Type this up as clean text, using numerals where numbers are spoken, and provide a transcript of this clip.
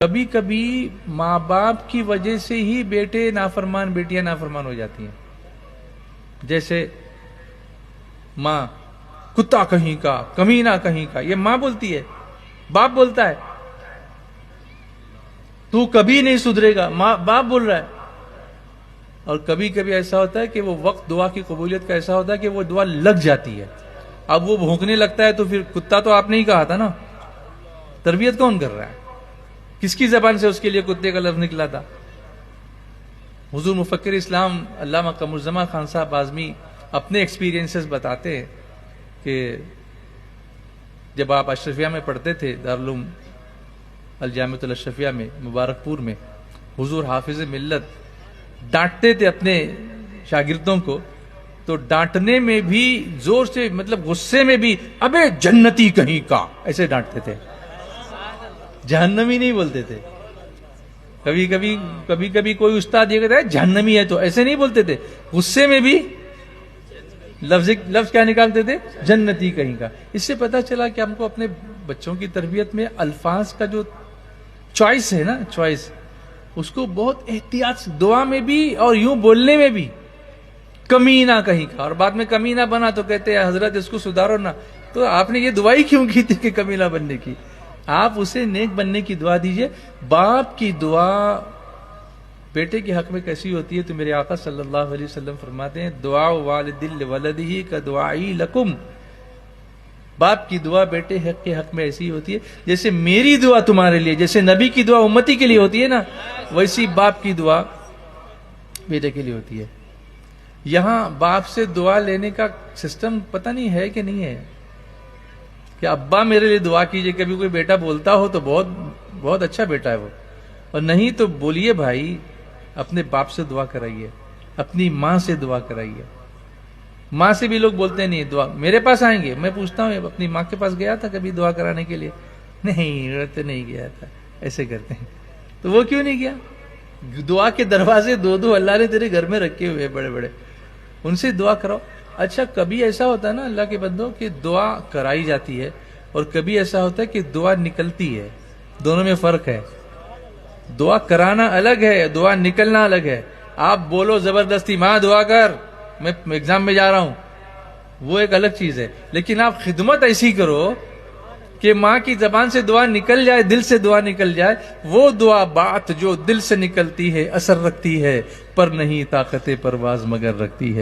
کبھی کبھی ماں باپ کی وجہ سے ہی بیٹے نافرمان، بیٹیاں نافرمان ہو جاتی ہیں. جیسے ماں کتا کہیں کا، کمینہ کہیں کا، یہ ماں بولتی ہے، باپ بولتا ہے تو کبھی نہیں سدھرے گا، باپ بول رہا ہے. اور کبھی کبھی ایسا ہوتا ہے کہ وہ وقت دعا کی قبولیت کا ایسا ہوتا ہے کہ وہ دعا لگ جاتی ہے. اب وہ بھونکنے لگتا ہے تو پھر کتا تو آپ نے ہی کہا تھا نا، تربیت کون کر رہا ہے؟ کس کی زبان سے اس کے لیے کتے کا لفظ نکلا تھا؟ حضور مفکر اسلام علامہ قمر الزمان خان صاحب اعظمی اپنے ایکسپیرینسز بتاتے ہیں کہ جب آپ اشرفیہ میں پڑھتے تھے، دارالعلوم الجامعۃ الاشرفیہ میں مبارک پور میں، حضور حافظ ملت ڈانٹتے تھے اپنے شاگردوں کو، تو ڈانٹنے میں بھی زور سے، مطلب غصے میں بھی، ابے جنتی کہیں کا، ایسے ڈانٹتے تھے، جہنمی نہیں بولتے تھے. کبھی کبھی کوئی استاد یہ کہتا ہے جہنمی ہے، تو ایسے نہیں بولتے تھے، غصے میں بھی لفظ کیا نکالتے تھے؟ جنتی کہیں کا. اس سے پتا چلا کہ ہم کو اپنے بچوں کی تربیت میں الفاظ کا جو چوائس ہے نا، چوائس، اس کو بہت احتیاط سے، دعا میں بھی اور یوں بولنے میں بھی. کمینہ کہیں کا، اور بعد میں کمینہ بنا تو کہتے ہیں حضرت اس کو سدھارو نا. تو آپ نے یہ دعا ہی کیوں کی تھی کہ کمینہ بننے کی؟ آپ اسے نیک بننے کی دعا دیجئے. باپ کی دعا بیٹے کے حق میں کیسی ہوتی ہے؟ تو میرے آقا صلی اللہ علیہ وسلم فرماتے ہیں، دعا والد لولدہ کا دعائی لکم. باپ کی دعا بیٹے کے حق میں ایسی ہوتی ہے جیسے میری دعا تمہارے لیے، جیسے نبی کی دعا امتی کے لیے ہوتی ہے نا، ویسی باپ کی دعا بیٹے کے لیے ہوتی ہے. یہاں باپ سے دعا لینے کا سسٹم پتہ نہیں ہے کہ نہیں ہے کہ ابا میرے لیے دعا کیجئے. کبھی کوئی بیٹا بولتا ہو تو بہت اچھا بیٹا ہے وہ، اور نہیں تو بولیے بھائی، اپنے باپ سے دعا کرائیے، اپنی ماں سے دعا کرائیے. ماں سے بھی لوگ بولتے نہیں دعا، میرے پاس آئیں گے، میں پوچھتا ہوں اپنی ماں کے پاس گیا تھا کبھی دعا کرانے کے لیے؟ نہیں، تو نہیں گیا تھا. ایسے کرتے ہیں. تو وہ کیوں نہیں گیا؟ دعا کے دروازے دو اللہ نے تیرے گھر میں رکھے ہوئے بڑے بڑے، ان سے دعا کراؤ. اچھا، کبھی ایسا ہوتا ہے نا اللہ کے بندوں کہ دعا کرائی جاتی ہے، اور کبھی ایسا ہوتا ہے کہ دعا نکلتی ہے. دونوں میں فرق ہے. دعا کرانا الگ ہے، دعا نکلنا الگ ہے. آپ بولو زبردستی ماں دعا کر، میں ایگزام میں جا رہا ہوں، وہ ایک الگ چیز ہے. لیکن آپ خدمت ایسی کرو کہ ماں کی زبان سے دعا نکل جائے، دل سے دعا نکل جائے. وہ دعا بات جو دل سے نکلتی ہے اثر رکھتی ہے، پر نہیں طاقت پرواز مگر رکھتی ہے.